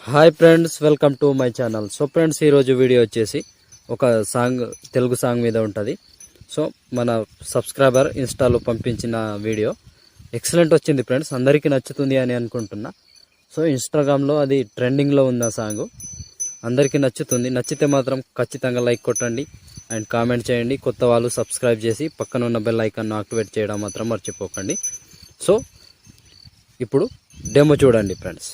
Hi friends, welcome to my channel. So friends, ఈరోజు video వచ్చేసి ఒక సాంగ్, తెలుగు సాంగ్ మీద ఉంటుంది. సో మన సబ్స్క్రైబర్ ఇన్స్టాలో పంపించిన వీడియో ఎక్సలెంట్ వచ్చింది ఫ్రెండ్స్. అందరికీ నచ్చుతుంది అని అనుకుంటున్నా. సో ఇన్స్టాగ్రామ్లో అది ట్రెండింగ్లో ఉంది. ఆ సాంగ్ అందరికీ నచ్చుతుంది. నచ్చితే మాత్రం ఖచ్చితంగా లైక్ కొట్టండి అండ్ కామెంట్ చేయండి. కొత్త వాళ్ళు సబ్స్క్రైబ్ చేసి పక్కన ఉన్న బెల్ ఐకాన్ను యాక్టివేట్ చేయడం మాత్రం మర్చిపోకండి. సో ఇప్పుడు డెమో చూడండి ఫ్రెండ్స్.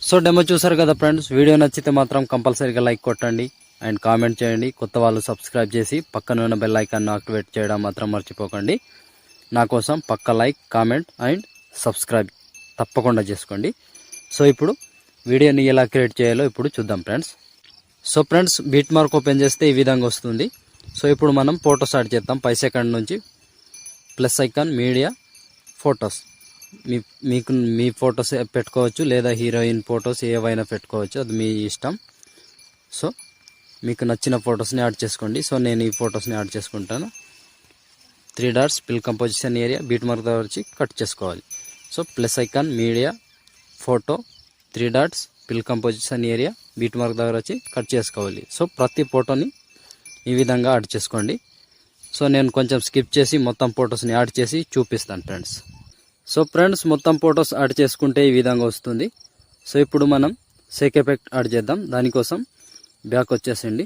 సో డెమో చూసారు కదా ఫ్రెండ్స్. వీడియో నచ్చితే మాత్రం కంపల్సరీగా లైక్ కొట్టండి అండ్ కామెంట్ చేయండి. కొత్త వాళ్ళు సబ్స్క్రైబ్ చేసి పక్కన ఉన్న బెల్ ఐకాన్ను యాక్టివేట్ చేయడం మాత్రం మర్చిపోకండి. నా కోసం పక్క లైక్, కామెంట్ అండ్ సబ్స్క్రైబ్ తప్పకుండా చేసుకోండి. సో ఇప్పుడు వీడియోని ఎలా క్రియేట్ చేయాలో ఇప్పుడు చూద్దాం ఫ్రెండ్స్. సో ఫ్రెండ్స్, బీట్ మార్క్ ఓపెన్ చేస్తే ఈ విధంగా వస్తుంది. సో ఇప్పుడు మనం ఫోటో స్టార్ట్ చేద్దాం. 5 సెకండ్ నుంచి ప్లస్ ఐకాన్, మీడియా, ఫొటోస్. మీకు మీ ఫొటోస్ పెట్టుకోవచ్చు, లేదా హీరోయిన్ ఫొటోస్ ఏవైనా పెట్టుకోవచ్చు, అది మీ ఇష్టం. సో మీకు నచ్చిన ఫొటోస్ని యాడ్ చేసుకోండి. సో నేను ఈ ఫొటోస్ని యాడ్ చేసుకుంటాను. 3 dots, fill composition area, beat mark దగ్గర వచ్చి కట్ చేసుకోవాలి. So plus icon, media, photo, 3 dots, fill composition area, beat mark దగ్గర వచ్చి కట్ చేసుకోవాలి. సో ప్రతి ఫోటోని ఈ విధంగా యాడ్ చేసుకోండి. సో నేను కొంచెం స్కిప్ చేసి మొత్తం ఫొటోస్ని యాడ్ చేసి చూపిస్తాను ఫ్రెండ్స్. సో ఫ్రెండ్స్, మొత్తం ఫొటోస్ యాడ్ చేసుకుంటే ఈ విధంగా వస్తుంది. సో ఇప్పుడు మనం సేక్ ఎఫెక్ట్ యాడ్ చేద్దాం. దానికోసం బ్యాక్ వచ్చేసండి.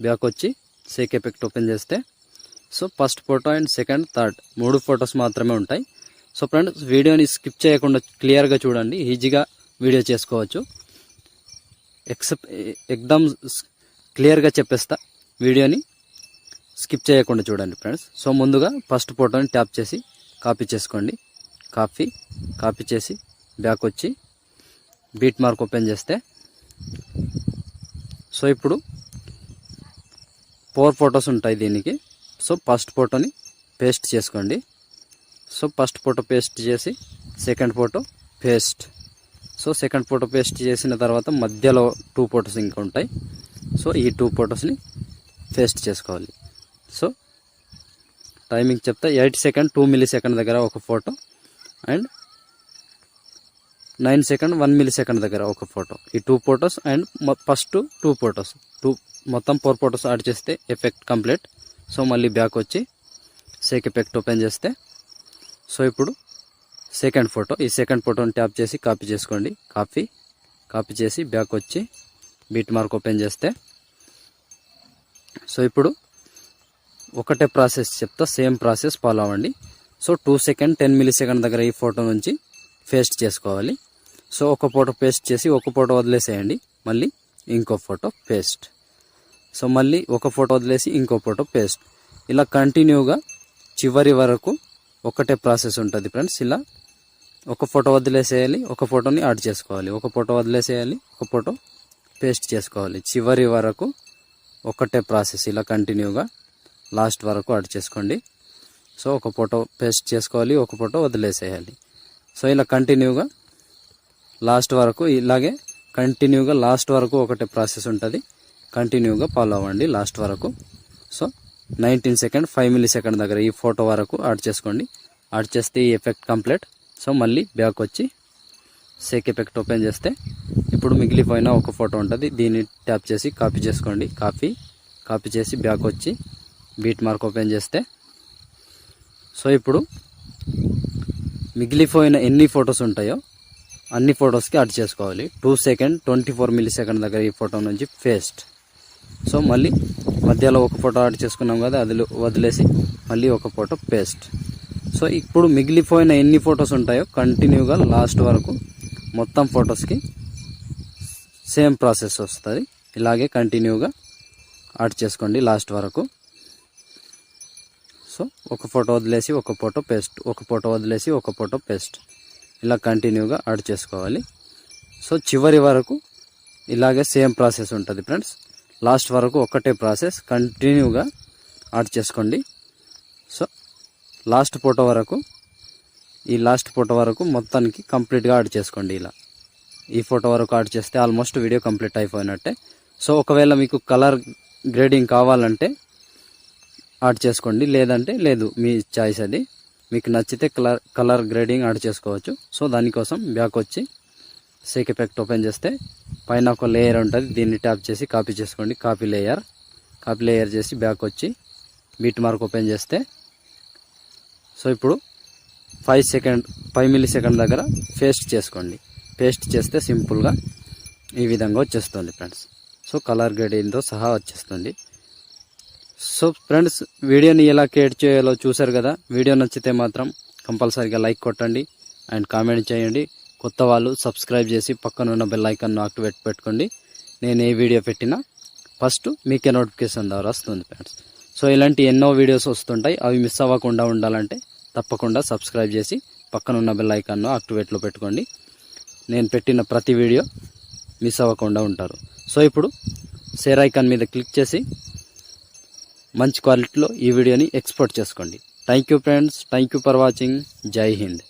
బ్యాక్ వచ్చి సేక్ ఎఫెక్ట్ ఓపెన్ చేస్తే so first photo and second, third 3 photos మాత్రమే ఉంటాయి. సో ఫ్రెండ్స్, వీడియోని స్కిప్ చేయకుండా క్లియర్గా చూడండి. ఈజీగా వీడియో చేసుకోవచ్చు. ఎక్దమ్ క్లియర్గా చెప్పేస్తా, వీడియోని స్కిప్ చేయకుండా చూడండి ఫ్రెండ్స్. సో ముందుగా ఫస్ట్ ఫోటోని ట్యాప్ చేసి కాపీ చేసుకోండి. కాపీ చేసి బ్యాక్ వచ్చి బీట్ మార్క్ ఓపెన్ చేస్తే సో ఇప్పుడు 4 ఫొటోస్ ఉంటాయి దీనికి. సో ఫస్ట్ ఫోటోని పేస్ట్ చేసుకోండి. సో ఫస్ట్ ఫోటో పేస్ట్ చేసి second photo paste. So second photo paste చేసిన తర్వాత మధ్యలో 2 ఫొటోస్ ఇంకా ఉంటాయి. సో ఈ 2 ఫొటోస్ని పేస్ట్ చేసుకోవాలి. సో టైమింగ్ చెప్తా, 8 సెకండ్ 2 మిల్లీ సెకండ్ దగ్గర ఒక photo and 9 second 1 milli second దగ్గర ఒక ఫోటో. ఈ 2 ఫొటోస్ అండ్ ఫస్ట్ 2 ఫొటోస్, మొత్తం 4 ఫొటోస్ యాడ్ చేస్తే ఎఫెక్ట్ కంప్లీట్. సో మళ్ళీ బ్యాక్ వచ్చి సేక్ ఎఫెక్ట్ ఓపెన్ చేస్తే సో ఇప్పుడు సెకండ్ ఫోటో, ఈ సెకండ్ ఫోటోని ట్యాప్ చేసి కాపీ చేసుకోండి. కాపీ చేసి బ్యాక్ వచ్చి బీట్ మార్క్ ఓపెన్ చేస్తే సో ఇప్పుడు ఒకటే ప్రాసెస్ చెప్తా, సేమ్ ప్రాసెస్ ఫాలో అవ్వండి. సో 2 సెకండ్ 10 మిల్లీ సెకండ్ దగ్గర ఈ ఫోటో నుంచి పేస్ట్ చేసుకోవాలి. సో ఒక ఫోటో పేస్ట్ చేసి ఒక ఫోటో వదిలేసేయండి. మళ్ళీ ఇంకో ఫోటో పేస్ట్. సో మళ్ళీ ఒక ఫోటో వదిలేసి ఇంకో ఫోటో పేస్ట్. ఇలా కంటిన్యూగా చివరి వరకు ఒకటే ప్రాసెస్ ఉంటుంది ఫ్రెండ్స్. ఇలా ఒక ఫోటో వదిలేసేయాలి, ఒక ఫోటోని యాడ్ చేసుకోవాలి, ఒక ఫోటో వదిలేసేయాలి, ఒక ఫోటో పేస్ట్ చేసుకోవాలి. చివరి వరకు ఒకటే ప్రాసెస్. ఇలా కంటిన్యూగా లాస్ట్ వరకు యాడ్ చేసుకోండి. సో ఒక ఫోటో పేస్ట్ చేసుకోవాలి, ఒక ఫోటో వదిలేసేయాలి. సో ఇలా కంటిన్యూగా లాస్ట్ వరకు, ఇలాగే కంటిన్యూగా లాస్ట్ వరకు ఒకటే ప్రాసెస్ ఉంటుంది. కంటిన్యూగా ఫాలో అవ్వండి లాస్ట్ వరకు. సో 19 సెకండ్ 5 మిల్లీ సెకండ్ దగ్గర ఈ ఫోటో వరకు యాడ్ చేసుకోండి. యాడ్ చేస్తే ఈ ఎఫెక్ట్ కంప్లీట్. సో మళ్ళీ బ్యాక్ వచ్చి సేక్ ఎఫెక్ట్ ఓపెన్ చేస్తే ఇప్పుడు మిగిలిపోయిన ఒక ఫోటో ఉంటుంది. దీన్ని ట్యాప్ చేసి కాపీ చేసుకోండి. కాపీ చేసి బ్యాక్ వచ్చి బీట్ మార్క్ ఓపెన్ చేస్తే సో ఇప్పుడు మిగిలిపోయిన ఎన్ని ఫొటోస్ ఉంటాయో అన్ని ఫొటోస్కి యాడ్ చేసుకోవాలి. 2 సెకండ్ 24 మిల్లీ సెకండ్ దగ్గర ఈ ఫోటో నుంచి పేస్ట్. సో మళ్ళీ మధ్యలో ఒక ఫోటో యాడ్ చేసుకున్నాం కదా, అది వదిలేసి మళ్ళీ ఒక ఫోటో పేస్ట్. సో ఇప్పుడు మిగిలిపోయిన ఎన్ని ఫొటోస్ ఉంటాయో కంటిన్యూగా లాస్ట్ వరకు మొత్తం ఫొటోస్కి సేమ్ ప్రాసెస్ వస్తుంది. ఇలాగే కంటిన్యూగా యాడ్ చేసుకోండి లాస్ట్ వరకు. సో ఒక ఫోటో వదిలేసి ఒక ఫోటో పేస్ట్, ఒక ఫోటో వదిలేసి ఒక ఫోటో పేస్ట్. ఇలా కంటిన్యూగా యాడ్ చేసుకోవాలి. సో చివరి వరకు ఇలాగే సేమ్ ప్రాసెస్ ఉంటుంది ఫ్రెండ్స్. లాస్ట్ వరకు ఒకటే ప్రాసెస్ కంటిన్యూగా యాడ్ చేసుకోండి. సో లాస్ట్ ఫోటో వరకు ఈ లాస్ట్ ఫోటో వరకు మొత్తానికి కంప్లీట్గా యాడ్ చేసుకోండి. ఇలా ఈ ఫోటో వరకు యాడ్ చేస్తే ఆల్మోస్ట్ వీడియో కంప్లీట్ అయిపోయినట్టే. సో ఒకవేళ మీకు కలర్ గ్రేడింగ్ కావాలంటే యాడ్ చేసుకోండి, లేదంటే లేదు, మీ చాయిస్ అది. మీకు నచ్చితే కలర్ గ్రేడింగ్ యాడ్ చేసుకోవచ్చు. సో దానికోసం బ్యాక్ వచ్చి సేక్ ఎఫెక్ట్ ఓపెన్ చేస్తే పైన ఒక లేయర్ ఉంటుంది, దీన్ని ట్యాప్ చేసి కాపీ చేసుకోండి. కాపీ లేయర్ చేసి బ్యాక్ వచ్చి బీట్ మార్క్ ఓపెన్ చేస్తే సో ఇప్పుడు 5 మిల్లీ సెకండ్ దగ్గర పేస్ట్ చేసుకోండి. పేస్ట్ చేస్తే సింపుల్గా ఈ విధంగా వచ్చేస్తుంది ఫ్రెండ్స్. సో కలర్ గ్రేడింగ్తో సహా వచ్చేస్తుంది. సో ఫ్రెండ్స్, వీడియోని ఎలా క్రియేట్ చేయాలో చూసారు కదా. వీడియో నచ్చితే మాత్రం కంపల్సరీగా లైక్ కొట్టండి అండ్ కామెంట్ చేయండి. కొత్త వాళ్ళు సబ్స్క్రైబ్ చేసి పక్కన ఉన్న బెల్ ఐకాన్ను యాక్టివేట్ పెట్టుకోండి. నేను ఏ వీడియో పెట్టినా ఫస్ట్ మీకే నోటిఫికేషన్ ద్వారా వస్తుంది ఫ్రెండ్స్. సో ఇలాంటి ఎన్నో వీడియోస్ వస్తుంటాయి, అవి మిస్ అవ్వకుండా ఉండాలంటే తప్పకుండా సబ్స్క్రైబ్ చేసి పక్కన ఉన్న బెల్ ఐకాన్ను యాక్టివేట్లో పెట్టుకోండి. నేను పెట్టిన ప్రతి వీడియో మిస్ అవ్వకుండా ఉంటారు. సో ఇప్పుడు షేర్ ఐకాన్ మీద క్లిక్ చేసి మంచి క్వాలిటీలో ఈ వీడియోని ఎక్స్పోర్ట్ చేసుకోండి. Thank you friends, thank you for watching. జై హింద్.